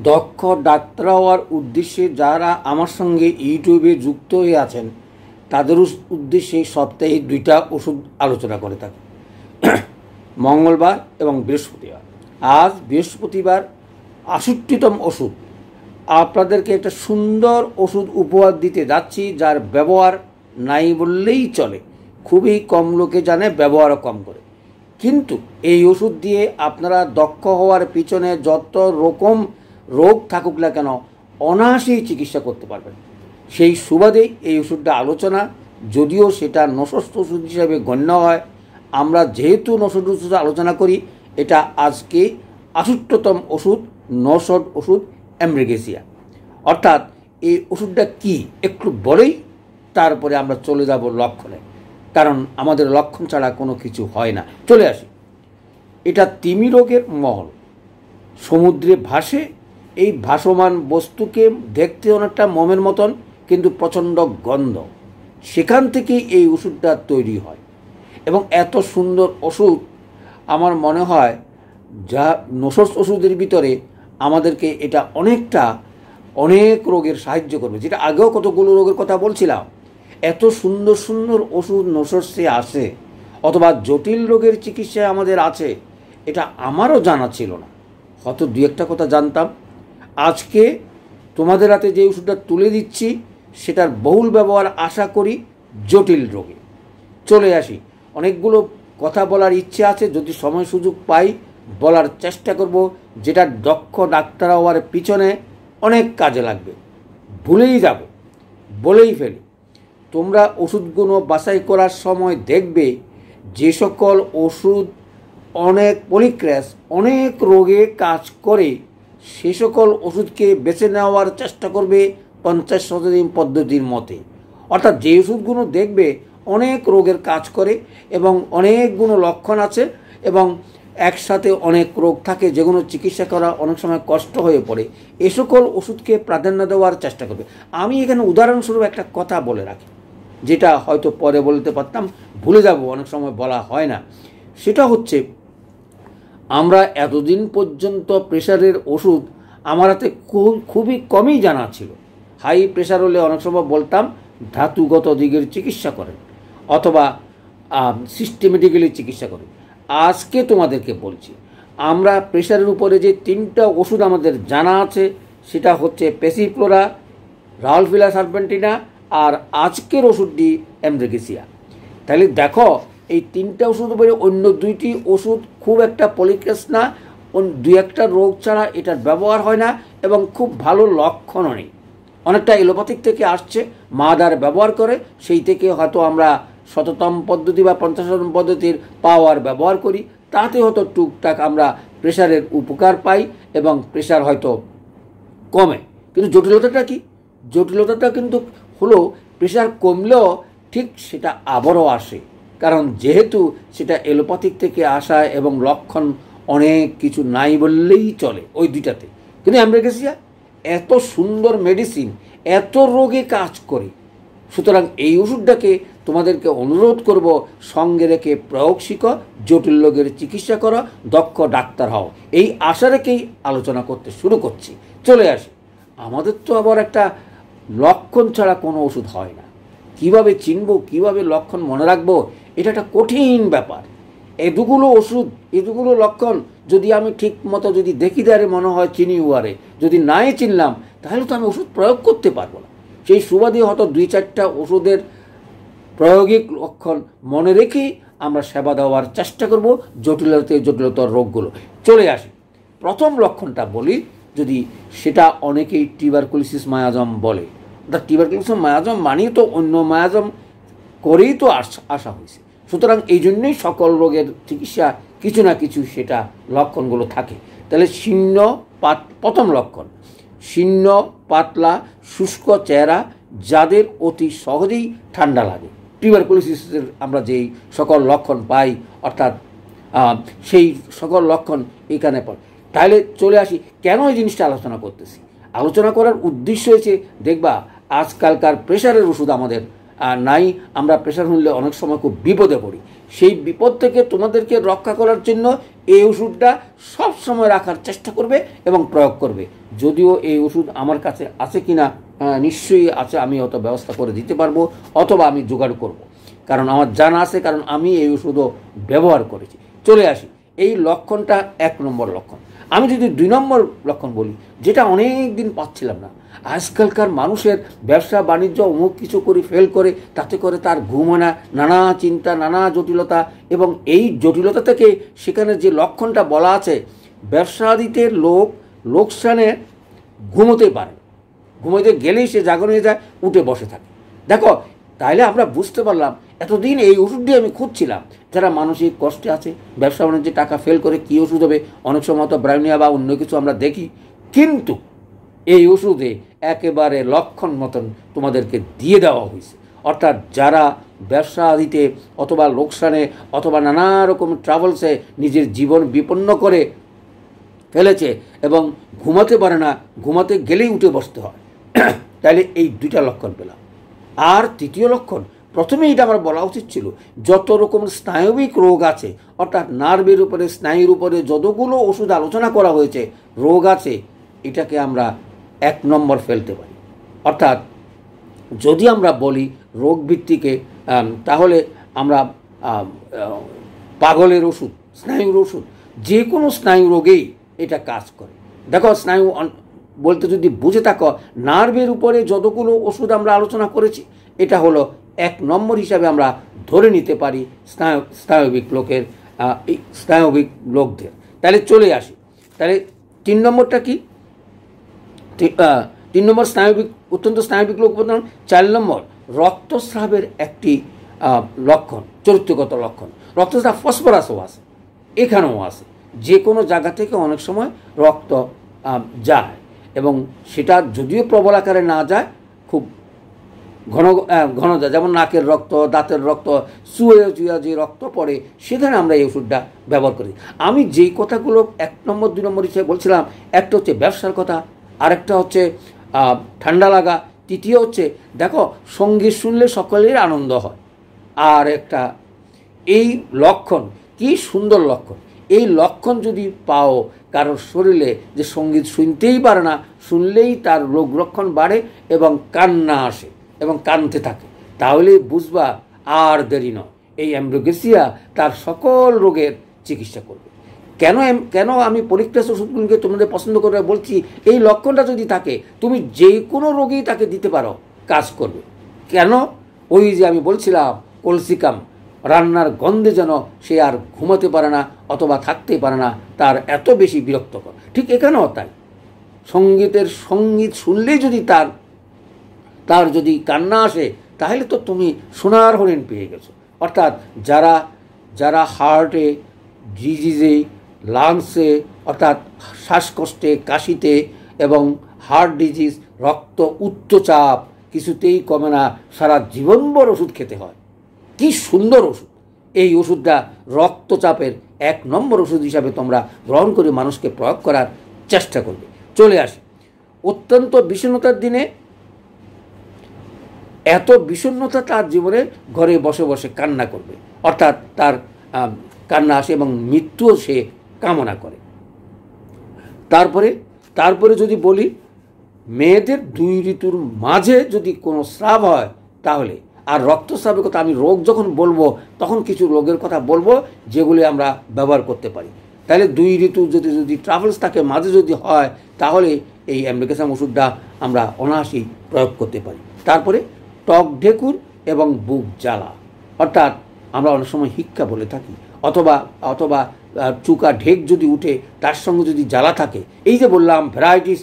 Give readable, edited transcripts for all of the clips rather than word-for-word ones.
দক্ষ ডাক্তার হওয়ার উদ্দেশ্যে যারা আমার সঙ্গে ইউটিউবে যুক্ত হয়ে আছেন তাদের উদ্দেশ্যে সপ্তাহে 2টা ওষুধ আলোচনা করে থাকি, মঙ্গলবার এবং বৃহস্পতিবার। আজ বৃহস্পতিবার 68তম ওষুধ। আপনাদেরকে একটা সুন্দর ওষুধ উপহার দিতে যাচ্ছি, যার ব্যবহার নাই বললেই চলে। খুবই কম লোকে জানে, ব্যবহারও কম করে। কিন্তু এই ওষুধ দিয়ে আপনারা দক্ষ হওয়ার পিছনে যত রকম রোগ থাকুক না কেন অনায়াসেই চিকিৎসা করতে পারবেন। সেই সুবাদেই এই ওষুধটা আলোচনা, যদিও সেটা নশস্ত ওষুধ হিসাবে গণ্য হয়। আমরা যেহেতু নশট ওষুধ আলোচনা করি, এটা আজকে 68তম ওষুধ, নশট ওষুধ অ্যামব্রোসিয়া। অর্থাৎ এই ওষুধটা কি একটু বলেই তারপরে আমরা চলে যাব লক্ষণে, কারণ আমাদের লক্ষণ ছাড়া কোনো কিছু হয় না। চলে আসি। এটা তিমি রোগের মহল, সমুদ্রে ভাসে। এই ভাসমান বস্তুকে দেখতে অনেকটা মোমের মতন, কিন্তু প্রচণ্ড গন্ধ। সেখান থেকেই এই ওষুধটা তৈরি হয়। এবং এত সুন্দর ওষুধ, আমার মনে হয় যা নশস্ত ওষুধের ভিতরে আমাদেরকে এটা অনেক রোগের সাহায্য করবে, যেটা আগেও কতগুলো রোগের কথা বলছিলাম। এত সুন্দর সুন্দর ওষুধ নশস্তে আসে, অথবা জটিল রোগের চিকিৎসায় আমাদের আছে, এটা আমারও জানা ছিল না। হয়তো 2-1টা কথা জানতাম। আজকে তোমাদের হাতে যে ওষুধটা তুলে দিচ্ছি সেটার বহুল ব্যবহার আশা করি জটিল রোগে। চলে আসি। অনেকগুলো কথা বলার ইচ্ছে আছে, যদি সময় সুযোগ পাই বলার চেষ্টা করব, যেটা দক্ষ ডাক্তার হওয়ার পিছনে অনেক কাজে লাগবে। ভুলেই যাব, বলেই ফেলি। তোমরা ওষুধগুলো বাছাই করার সময় দেখবে যে সকল ওষুধ অনেক পলিক্রেস অনেক রোগে কাজ করে, সে সকল ওষুধকে বেছে নেওয়ার চেষ্টা করবে 50 শতাধিক পদ্ধতির মতে। অর্থাৎ যে ওষুধগুলো দেখবে অনেক রোগের কাজ করে এবং অনেকগুলো লক্ষণ আছে এবং একসাথে অনেক রোগ থাকে, যেগুলো চিকিৎসা করা অনেক সময় কষ্ট হয়ে পড়ে, এ সকল ওষুধকে প্রাধান্য দেওয়ার চেষ্টা করবে। আমি এখানে উদাহরণস্বরূপ একটা কথা বলে রাখি, যেটা হয়তো পরে বলতে পারতাম, ভুলে যাব, অনেক সময় বলা হয় না। সেটা হচ্ছে, আমরা এতদিন পর্যন্ত প্রেশারের ওষুধ আমার হাতে খুবই কমই জানা ছিল। হাই প্রেশার হলে অনেক সময় বলতাম ধাতুগত দিকের চিকিৎসা করেন অথবা সিস্টেমেটিক্যালি চিকিৎসা করেন। আজকে তোমাদেরকে বলছি, আমরা প্রেশারের উপরে যে 3টা ওষুধ আমাদের জানা আছে, সেটা হচ্ছে প্যাসিফ্লোরা, রাউলফিলা সার্পেন্টিনা, আর আজকের ওষুধটি অ্যামব্রোসিয়া। তাহলে দেখো, এই 3টা ওষুধ উপরে অন্য 2টি ওষুধ খুব একটা পলিক্রেস না, 2-1টা রোগ ছাড়া এটার ব্যবহার হয় না এবং খুব ভালো লক্ষণও নেই। অনেকটা এলোপ্যাথিক থেকে আসছে, মাদার ব্যবহার করে, সেই থেকে হয়তো আমরা 100তম পদ্ধতি বা 50তম পদ্ধতির পাওয়ার ব্যবহার করি। তাতে হয়তো টুকটাক আমরা প্রেশারের উপকার পাই এবং প্রেশার হয়তো কমে। কিন্তু জটিলতাটা কি? জটিলতাটা কিন্তু হলো প্রেশার কমলেও ঠিক সেটা আবারও আসে, কারণ যেহেতু সেটা এলোপ্যাথিক থেকে আসা এবং লক্ষণ অনেক কিছু নাই বললেই চলে ওই 2টাতে। কিন্তু অ্যামব্রোসিয়া এত সুন্দর মেডিসিন, এত রোগে কাজ করে। সুতরাং এই ওষুধটাকে তোমাদেরকে অনুরোধ করব, সঙ্গে রেখে প্রয়োগ শিখো, জটিল রোগের চিকিৎসা করো, দক্ষ ডাক্তার হও। এই আশা রেখেই আলোচনা করতে শুরু করছি। চলে আসি। আমাদের তো আবার একটা লক্ষণ ছাড়া কোনো ওষুধ হয় না। কিভাবে চিনব, কিভাবে লক্ষণ মনে রাখবো, এটা একটা কঠিন ব্যাপার। এতগুলো ওষুধ, এতগুলো লক্ষণ যদি আমি ঠিক মতো যদি দেখি দাঁড়ে মনে হয় চিনি উয়ারে, যদি নাই চিনলাম তাহলে তো আমি ওষুধ প্রয়োগ করতে পারবো না। সেই সুবাদে হয়তো 2-4টা ওষুধের প্রায়োগিক লক্ষণ মনে রেখেই আমরা সেবা দেওয়ার চেষ্টা করব জটিলতর রোগগুলো। চলে আসি। প্রথম লক্ষণটা বলি, যদি সেটা অনেকেই টিউবারকুলোসিস মায়াজম বলে। টিউবারকুলোসিস মায়াজম মানেই তো অন্য মায়াজম করেই তো আসা হয়েছে। সুতরাং এই জন্যই সকল রোগের চিকিৎসা কিছু না কিছু সেটা লক্ষণগুলো থাকে। তাহলে প্রথম লক্ষণ, শীর্ণ পাতলা শুষ্ক চেহারা, যাদের অতি সহজেই ঠান্ডা লাগে। টিউবারকুলোসিসের আমরা যেই সকল লক্ষণ পাই, অর্থাৎ সেই সকল লক্ষণ এখানে পাই। তাহলে চলে আসি, কেন এই জিনিসটা আলোচনা করতেছি। আলোচনা করার উদ্দেশ্য হয়েছে, দেখবা আজকালকার প্রেশারের ওষুধ আমাদের নাই। আমরা প্রেশার হলে অনেক সময় খুব বিপদে পড়ি। সেই বিপদ থেকে তোমাদেরকে রক্ষা করার জন্য এই ওষুধটা সব সময় রাখার চেষ্টা করবে এবং প্রয়োগ করবে। যদিও এই ওষুধ আমার কাছে আছে কি না, নিশ্চয়ই আছে, আমি অত ব্যবস্থা করে দিতে পারবো অথবা আমি জোগাড় করব, কারণ আমার জানা আছে, কারণ আমি এই ওষুধও ব্যবহার করেছি। চলে আসি, এই লক্ষণটা 1 নম্বর লক্ষণ। আমি যদি 2 নম্বর লক্ষণ বলি, যেটা অনেক দিন পাচ্ছিলাম না, আজকালকার মানুষের ব্যবসা বাণিজ্য অমুক কিছু করে ফেল করে, তাতে করে তার ঘুম হয় না, নানা চিন্তা, নানা জটিলতা, এবং এই জটিলতা থেকে সেখানে যে লক্ষণটা বলা আছে, ব্যবসাদিতে লোকসানে ঘুমোতে পারে, ঘুমোতে গেলেই সে জাগরণ হয়ে যায়, উঠে বসে থাকে। দেখো, তাইলে আমরা বুঝতে পারলাম, এতদিন এই ওষুধটি আমি খুঁজছিলাম, যারা মানসিক কষ্টে আছে, ব্যবসা বাণিজ্যে টাকা ফেল করে কী ওষুধ হবে, অনেক সময় তো ব্রাউনিয়া বা অন্য কিছু আমরা দেখি, কিন্তু এই ওষুধে একেবারে লক্ষণ মতন তোমাদেরকে দিয়ে দেওয়া হয়েছে। অর্থাৎ যারা ব্যবসা আদিতে অথবা লোকসানে অথবা নানা রকম ট্রাভেলসে নিজের জীবন বিপন্ন করে ফেলেছে এবং ঘুমাতে পারে না, ঘুমাতে গেলেই উঠে বসতে হয়, তাহলে এই 2টা লক্ষণ পেলাম। আর 3য় লক্ষণ, প্রথমে এটা আমার বলা উচিত ছিল, যত রকম স্নায়বিক রোগ আছে, অর্থাৎ নার্ভের উপরে, স্নায়ুর উপরে যতগুলো ওষুধ আলোচনা করা হয়েছে, রোগ আছে, এটাকে আমরা 1 নম্বর ফেলতে পারি। অর্থাৎ যদি আমরা বলি রোগ ভিত্তিকে, তাহলে আমরা পাগলের ওষুধ, স্নায়ুর ওষুধ, যে কোনো স্নায়ু রোগেই এটা কাজ করে। দেখো, স্নায়ু বলতে যদি বুঝে থাকো, নার্ভের উপরে যতগুলো ওষুধ আমরা আলোচনা করেছি, এটা হলো 1 নম্বর হিসাবে আমরা ধরে নিতে পারি স্নায়বিক লোকদের। তাহলে চলে আসি, তাহলে 3 নম্বরটা কি? 3 নম্বর অত্যন্ত স্নায়বিক লোক। 4 নম্বর রক্তস্রাবের একটি লক্ষণ, চরিত্রগত লক্ষণ। রক্তস্রাব ফসফরাসও আছে, এখানেও আছে, যে কোনো জায়গা থেকে অনেক সময় রক্ত যায়, এবং সেটা যদিও প্রবল আকারে না যায়, খুব ঘন যায়, যেমন নাকের রক্ত, দাঁতের রক্ত, চুয়ে যে রক্ত পড়ে, সেখানে আমরা এই ওষুধটা ব্যবহার করি। আমি যেই কথাগুলো 1 নম্বর 2 নম্বর হিসেবে বলছিলাম, একটা হচ্ছে ব্যবসার কথা, আরেকটা হচ্ছে ঠান্ডা লাগা, তৃতীয় হচ্ছে দেখো সঙ্গীত শুনলে সকলের আনন্দ হয়, আর একটা এই লক্ষণ, কি সুন্দর লক্ষণ, এই লক্ষণ যদি পাও কারোর শরীরে, যে সঙ্গীত শুনতেই পারে না, শুনলেই তার রোগ লক্ষণ বাড়ে এবং কান্না আসে এবং কাঁদতে থাকে, তাহলে বুঝবা আর দেরি নয়, এই অ্যাম্ব্রোগেসিয়া তার সকল রোগের চিকিৎসা করবে। কেন আমি পরীক্ষা ওষুধগুলিকে তোমাদের পছন্দ করে বলছি, এই লক্ষণটা যদি থাকে, তুমি যে কোনো রোগেই তাকে দিতে পারো, কাজ করবে। কেন? ওই যে আমি বলছিলাম, কলসিকাম, রান্নার গন্ধে যেন সে আর ঘুমাতে পারে না অথবা থাকতে পারে না, তার এত বেশি বিরক্তকর। ঠিক এখানেও তাই, সঙ্গীত শুনলেই যদি তার যদি কান্না আসে, তাহলে তো তুমি সোনার হরিণ পেয়ে গেছো। অর্থাৎ যারা হার্টে, ডিজিজে, লাংসে, অর্থাৎ শ্বাসকষ্টে, কাশিতে এবং হার্ট ডিজিজ, রক্ত উচ্চচাপ কিছুতেই কমে না, সারা জীবনভর ওষুধ খেতে হয়। কি সুন্দর ওষুধ! এই ওষুধটা রক্তচাপের 1 নম্বর ওষুধ হিসাবে তোমরা গ্রহণ করে মানুষকে প্রয়োগ করার চেষ্টা করবে। চলে আসে, অত্যন্ত বিষণ্ণতার দিনে, এত বিষণ্ণতা তার জীবনে, ঘরে বসে বসে কান্না করবে, অর্থাৎ তার কান্না আসে এবং মৃত্যুও সে কামনা করে। তারপরে যদি বলি, মেয়েদের 2 ঋতুর মাঝে যদি কোনো স্রাব হয়, তাহলে, আর রক্তস্রাবের কথা আমি রোগ যখন বলবো তখন কিছু রোগের কথা বলবো যেগুলি আমরা ব্যবহার করতে পারি। তাহলে 2 ঋতু যদি ট্রাভেলস থাকে মাঝে যদি হয়, তাহলে এই অ্যাম্ব্রোগেসাম ওষুধটা আমরা অনায়াসেই প্রয়োগ করতে পারি। তারপরে টক ঢেকুর এবং বুক জ্বালা, অর্থাৎ আমরা অনেক সময় হিক্কা বলে থাকি, অথবা চুকা ঢেক যদি উঠে, তার সঙ্গে যদি জ্বালা থাকে, এই যে বললাম ভ্যারাইটিস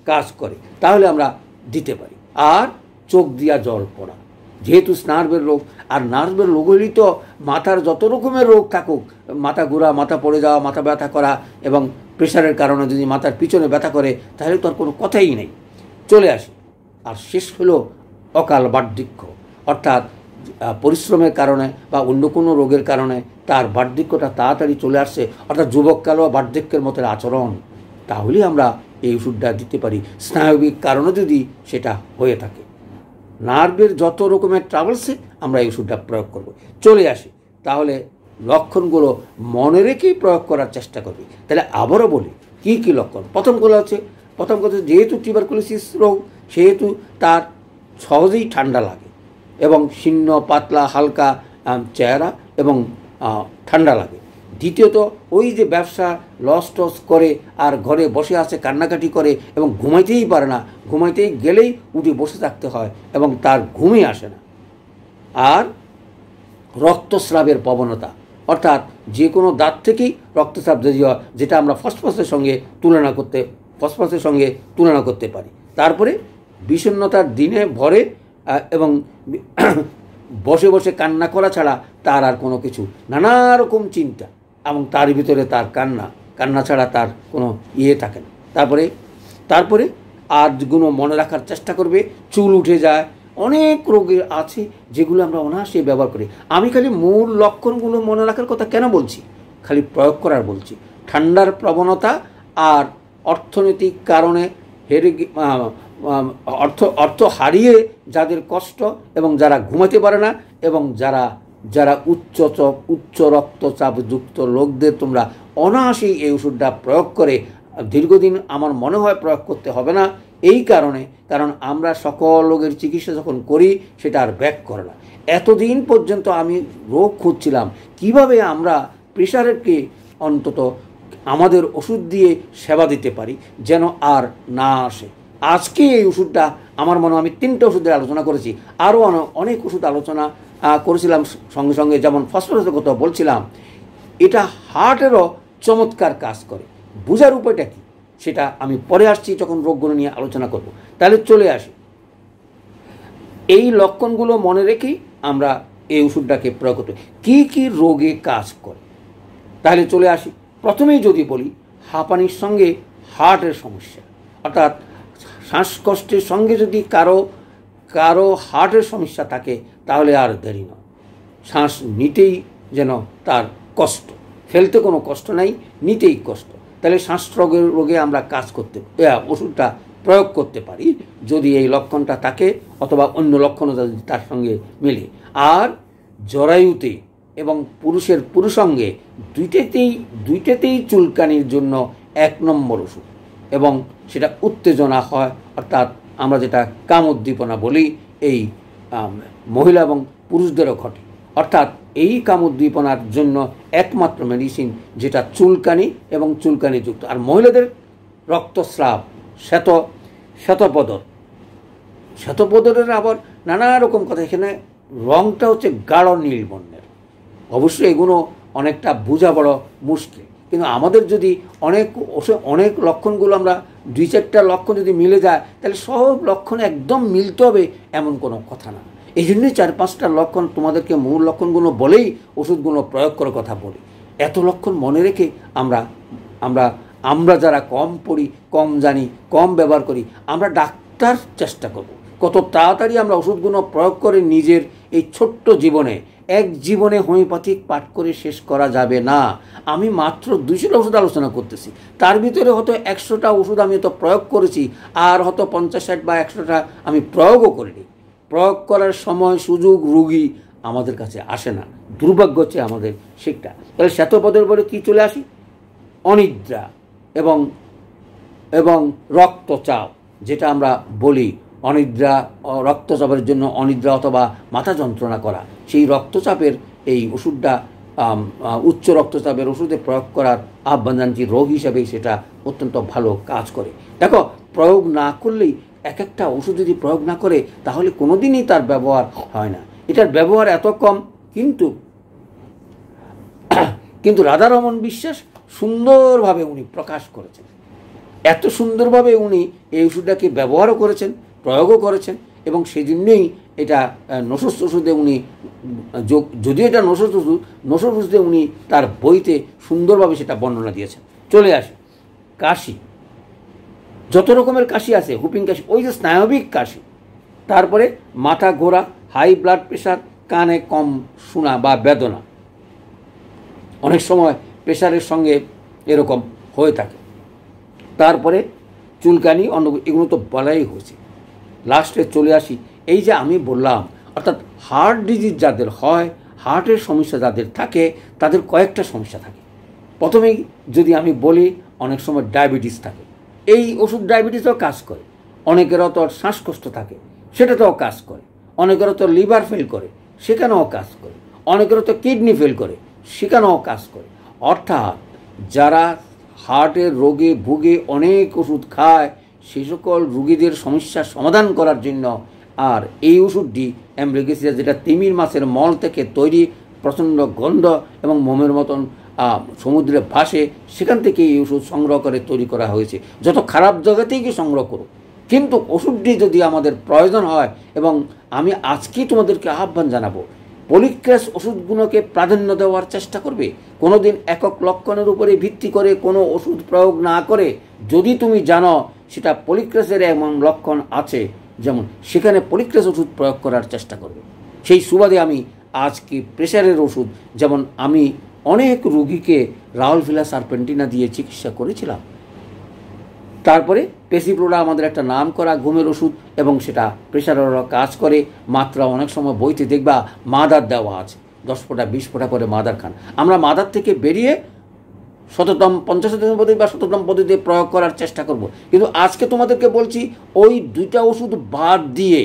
কাজ করে, তাহলে আমরা দিতে পারি। আর চোখ দিয়া জল পড়া, যেহেতু নার্ভের রোগ, আর নার্ভের রোগ হলেই তো মাথার যত রকমের রোগ থাকুক, মাথা ঘোরা, মাথা পড়ে যাওয়া, মাথা ব্যথা করা, এবং প্রেশারের কারণে যদি মাথার পিছনে ব্যথা করে, তাহলে তো আর কোনো কথাই নেই। চলে আসি, আর শেষ হলো অকাল বার্ধক্য, অর্থাৎ পরিশ্রমের কারণে বা অন্য কোনো রোগের কারণে তার বার্ধক্যটা তাড়াতাড়ি চলে আসছে, অর্থাৎ যুবককালও বার্ধক্যের মতো আচরণ, তাহলেই আমরা এই ওষুধটা দিতে পারি, স্নায়বিক কারণে যদি সেটা হয়ে থাকে। নার্ভের যত রকমের ট্রাভেলসে আমরা এই ওষুধটা প্রয়োগ করব। চলে আসি, তাহলে লক্ষণগুলো মনে রেখেই প্রয়োগ করার চেষ্টা করবে। তাহলে আবারও বলি কী কী লক্ষণ। প্রথম কথা, যেহেতু টিউবারকুলোসিস রোগ সেহেতু তার সহজেই ঠান্ডা লাগে এবং শীর্ণ পাতলা হালকা চেহারা এবং ঠান্ডা লাগে। দ্বিতীয়ত, ওই যে ব্যবসা লস টস করে আর ঘরে বসে আছে, কান্নাকাটি করে এবং ঘুমাইতেই পারে না, ঘুমাইতেই গেলেই উঠে বসে থাকতে হয় এবং তার ঘুমই আসে না। আর রক্তস্রাবের প্রবণতা, অর্থাৎ যে কোনো দাঁত থেকেই রক্তস্রাব যেটা আমরা ফসফরাসের সঙ্গে তুলনা করতে পারি। তারপরে বিষণ্ণতার দিনে ভরে এবং বসে বসে কান্না করা ছাড়া তার আর কোনো কিছু, নানা রকম চিন্তা এবং তার ভিতরে তার কান্না ছাড়া তার কোনো থাকে না। তারপরে আর যেগুলো মনে রাখার চেষ্টা করবে, চুল উঠে যায়, অনেক রোগের আছে যেগুলো আমরা অনায়াসে ব্যবহার করি। আমি খালি মূল লক্ষণগুলো মনে রাখার কথা কেন বলছি, খালি প্রয়োগ করার বলছি। ঠান্ডার প্রবণতা আর অর্থনৈতিক কারণে অর্থ হারিয়ে যাদের কষ্ট এবং যারা ঘুমাতে পারে না এবং যারা উচ্চ রক্তচাপযুক্ত লোকদের তোমরা অনায়াসেই এই ওষুধটা প্রয়োগ করে দীর্ঘদিন আমার মনে হয় প্রয়োগ করতে হবে না। এই কারণ আমরা সকল রোগের চিকিৎসা যখন করি সেটা আর ব্যাক করে না। এতদিন পর্যন্ত আমি রোগ খুঁজছিলাম কিভাবে আমরা প্রেশারকে অন্তত আমাদের ওষুধ দিয়ে সেবা দিতে পারি যেন আর না আসে। আজকে এই ওষুধটা আমার মনে হয়, আমি 3টে ওষুধের আলোচনা করেছি, আরও অনেক ওষুধ আলোচনা করেছিলাম সঙ্গে, যেমন ফসফরাসের কথা বলছিলাম। এটা হার্টেরও চমৎকার কাজ করে। বোঝার উপায়টা কী সেটা আমি পরে আসছি, যখন রোগগুলো নিয়ে আলোচনা করব। তাহলে চলে আসি, এই লক্ষণগুলো মনে রেখেই আমরা এই ওষুধটাকে প্রয়োগ করতে। কী কী রোগে কাজ করে তাহলে চলে আসি। প্রথমেই যদি বলি, হাঁপানির সঙ্গে হার্টের সমস্যা, অর্থাৎ শ্বাসকষ্টের সঙ্গে যদি কারো হার্টের সমস্যা থাকে তাহলে আর দেরি নয়। শ্বাস নিতেই যেন তার কষ্ট, ফেলতে কোনো কষ্ট নাই, নিতেই কষ্ট, তাহলে শ্বাসরোগে আমরা ওষুধটা প্রয়োগ করতে পারি যদি এই লক্ষণটা থাকে অথবা অন্য লক্ষণও যদি তার সঙ্গে মেলে। আর জরায়ুতে এবং পুরুষাঙ্গে দুইটাতেই চুলকানির জন্য 1 নম্বর ওষুধ, এবং সেটা উত্তেজনা হয়, অর্থাৎ আমরা যেটা কামোদ্দীপনা বলি, এই মহিলা এবং পুরুষদেরও ঘটে। অর্থাৎ এই কামোদ্দীপনার জন্য একমাত্র মেডিসিন যেটা চুলকানি এবং চুলকানিযুক্ত। আর মহিলাদের রক্তস্রাব, শ্বেতপদরের আবার নানা রকম কথা। এখানে রঙটা হচ্ছে গাঢ় নীল বর্ণের। অবশ্যই এগুলো অনেকটা বোঝা বড় মুশকিল, কিন্তু আমাদের যদি অনেক লক্ষণগুলো আমরা 2-4টা লক্ষণ যদি মিলে যায় তাহলে সব লক্ষণ একদম মিলতে হবে এমন কোনো কথা না। এই জন্যই 4-5টা লক্ষণ তোমাদেরকে মূল লক্ষণগুলো বলেই ওষুধগুলো প্রয়োগ করার কথা বলি। এত লক্ষণ মনে রেখে আমরা যারা কম পড়ি, কম জানি, কম ব্যবহার করি, আমরা ডাক্তার চেষ্টা করব কত তাড়াতাড়ি আমরা ওষুধগুলো প্রয়োগ করে নিজের এই ছোট্ট এক জীবনে হোমিওপ্যাথিক পাঠ করে শেষ করা যাবে না। আমি মাত্র 200টা ওষুধ আলোচনা করতেছি, তার ভিতরে হয়তো 100টা ওষুধ আমি তো প্রয়োগ করেছি, আর হয়তো 50-60 বা 100টা আমি প্রয়োগও করিনি। প্রয়োগ করার সময় সুযোগ রোগী আমাদের কাছে আসে না, দুর্ভাগ্য হচ্ছে আমাদের শিক্ষা। তাহলে শ্বেতপদের বলে কি চলে আসি, অনিদ্রা এবং রক্তচাপ, যেটা আমরা বলি অনিদ্রা, রক্তচাপের জন্য অনিদ্রা অথবা মাথা যন্ত্রণা করা, সেই রক্তচাপের এই ওষুধটা উচ্চ রক্তচাপের ওষুধে প্রয়োগ করার আহ্বান জানছি। রোগ হিসাবে সেটা অত্যন্ত ভালো কাজ করে। দেখো, প্রয়োগ না করলেই একটা ওষুধ যদি প্রয়োগ না করে তাহলে কোনোদিনই তার ব্যবহার হয় না। এটার ব্যবহার এত কম, কিন্তু রাধারমণ বিশ্বাস সুন্দরভাবে উনি প্রকাশ করেছেন। এত সুন্দরভাবে উনি এই ওষুধটাকে ব্যবহারও করেছেন, প্রয়োগও করেছেন, এবং সেই জন্যই এটা নশস ওষুধে উনি, যদিও এটা নশস ওষুধে উনি তার বইতে সুন্দরভাবে সেটা বর্ণনা দিয়েছেন। চলে আসে কাশি, যত রকমের কাশি আছে, হুপিং কাশি, ওই যে স্নায়বিক কাশি, তারপরে মাথা ঘোরা, হাই ব্লাড প্রেশার, কানে কম শোনা বা বেদনা, অনেক সময় প্রেশারের সঙ্গে এরকম হয়ে থাকে, তারপরে চুলকানি, এগুলো তো বলাই হয়েছে। লাস্টে চলে আসি এই যে আমি বললাম, অর্থাৎ হার্ট ডিজিজ যাদের হয়, হার্টের সমস্যা যাদের থাকে তাদের কয়েকটা সমস্যা থাকে। প্রথমেই যদি আমি বলি, অনেক সময় ডায়াবেটিস থাকে, এই ওষুধ ডায়াবেটিসও কাজ করে। অনেকেরও তো শ্বাসকষ্ট থাকে, সেটাতেও কাজ করে। অনেকেরও তো লিভার ফেল করে, সেখানেও কাজ করে। অনেকেরও তো কিডনি ফেল করে, সেখানেও কাজ করে। অর্থাৎ যারা হার্টের রোগে ভুগে অনেক ওষুধ খায়, সেই সকল রোগীদের সমস্যার সমাধান করার জন্য আর এই ওষুধটি অ্যাম্ব্লিওসিস, যেটা তিমির মাছের মল থেকে তৈরি, প্রচণ্ড গন্ধ এবং মোমের মতন সমুদ্রে ভাসে, সেখান থেকে এই ওষুধ সংগ্রহ করে তৈরি করা হয়েছে। যত খারাপ জায়গাতেই কি সংগ্রহ করো, কিন্তু ওষুধটি যদি আমাদের প্রয়োজন হয়, এবং আমি আজকেই তোমাদেরকে আহ্বান জানাবো, পলিক্রেস ওষুধগুলোকে প্রাধান্য দেওয়ার চেষ্টা করবে। কোনো দিন একক লক্ষণের উপরে ভিত্তি করে কোনো ওষুধ প্রয়োগ না করে, যদি তুমি জানো সেটা পলিক্রেসের এমন লক্ষণ আছে, যেমন সেখানে পলিক্রেস ওষুধ প্রয়োগ করার চেষ্টা করবে। সেই সুবাদে আমি আজকে প্রেশারের ওষুধ, যেমন আমি অনেক রুগীকে রাউলফিলা সারপেন্টিনা দিয়ে চিকিৎসা করেছিলাম। তারপরে পেসিপ্রোলা আমাদের একটা নাম করা ঘুমের ওষুধ, এবং সেটা প্রেশারেরও কাজ করে। মাত্রা অনেক সময় বইতে দেখবা মাদার দেওয়া আছে, 10 ফোঁটা 20 ফোঁটা করে মাদার খান। আমরা মাদার থেকে বেরিয়ে 50তম পদ্ধতি বা 100তম পদ্ধতিতে প্রয়োগ করার চেষ্টা করব। কিন্তু আজকে তোমাদেরকে বলছি, ওই 2টা ওষুধ বাদ দিয়ে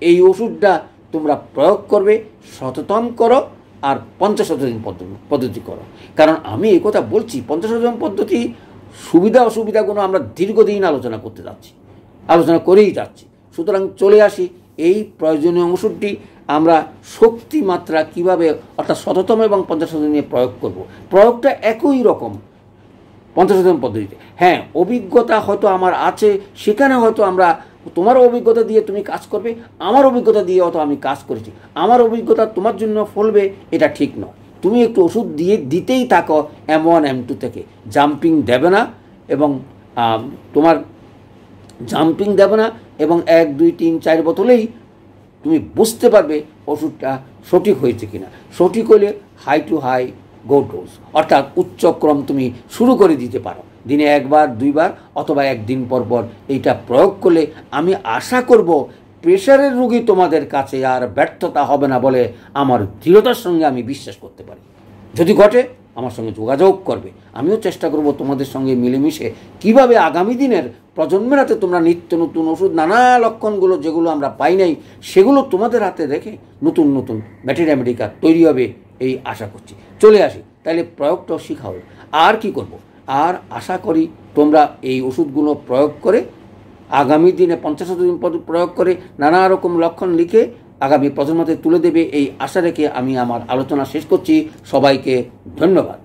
এই ওষুধটা তোমরা প্রয়োগ করবে, 100তম করো আর 50তম পদ্ধতি করো। কারণ আমি এই কথা বলছি, 50তম পদ্ধতি সুবিধা অসুবিধাগুলো আমরা দীর্ঘদিন আলোচনা করেই যাচ্ছি। সুতরাং চলে আসি এই প্রয়োজনীয় ওষুধটি আমরা শক্তি মাত্রা কিভাবে, অর্থাৎ 100তম এবং 50তম নিয়ে প্রয়োগ করব। প্রয়োগটা একই রকম 50তম পদ্ধতিতে। হ্যাঁ, অভিজ্ঞতা হয়তো আমার আছে, সেখানে হয়তো আমরা, তোমার অভিজ্ঞতা দিয়ে তুমি কাজ করবে, আমার অভিজ্ঞতা দিয়ে হয়তো আমি কাজ করেছি, আমার অভিজ্ঞতা তোমার জন্য ফলবে এটা ঠিক নয়। তুমি একটু ওষুধ দিতেই থাকো M1 M2 থেকে, জাম্পিং দেবে না, এবং তোমার জাম্পিং দেবে না, এবং 1 2 3 4 বোতলেই তুমি বুঝতে পারবে ওষুধটা সঠিক হয়েছে কিনা। সঠিক হলে হাই টু হাই গো ডোজ, অর্থাৎ উচ্চক্রম তুমি শুরু করে দিতে পারো, দিনে 1 বার 2 বার অথবা 1 দিন পর পর এইটা প্রয়োগ করলে আমি আশা করব প্রেশারের রোগী তোমাদের কাছে আর ব্যর্থতা হবে না বলে আমার দৃঢ়তার সঙ্গে আমি বিশ্বাস করতে পারি। যদি ঘটে আমার সঙ্গে যোগাযোগ করবে, আমিও চেষ্টা করব তোমাদের সঙ্গে মিলেমিশে কিভাবে আগামী দিনের প্রজন্মের হাতে তোমরা নিত্য নতুন ওষুধ, নানা লক্ষণগুলো যেগুলো আমরা পাই নাই, সেগুলো তোমাদের হাতে রেখে নতুন নতুন ব্যাটেরিয়া মেডিকা তৈরি হবে এই আশা করছি। চলে আসি, তাহলে প্রয়োগটাও শেখা হলো। আর কি করব, আর আশা করি তোমরা এই ওষুধগুলো প্রয়োগ করে আগামী দিনে 50তম প্রয়োগ করে নানা রকম লক্ষণ লিখে আগামী প্রজন্মতে তুলে দেবে, এই আশা রেখে আমি আমার আলোচনা শেষ করছি। সবাইকে ধন্যবাদ।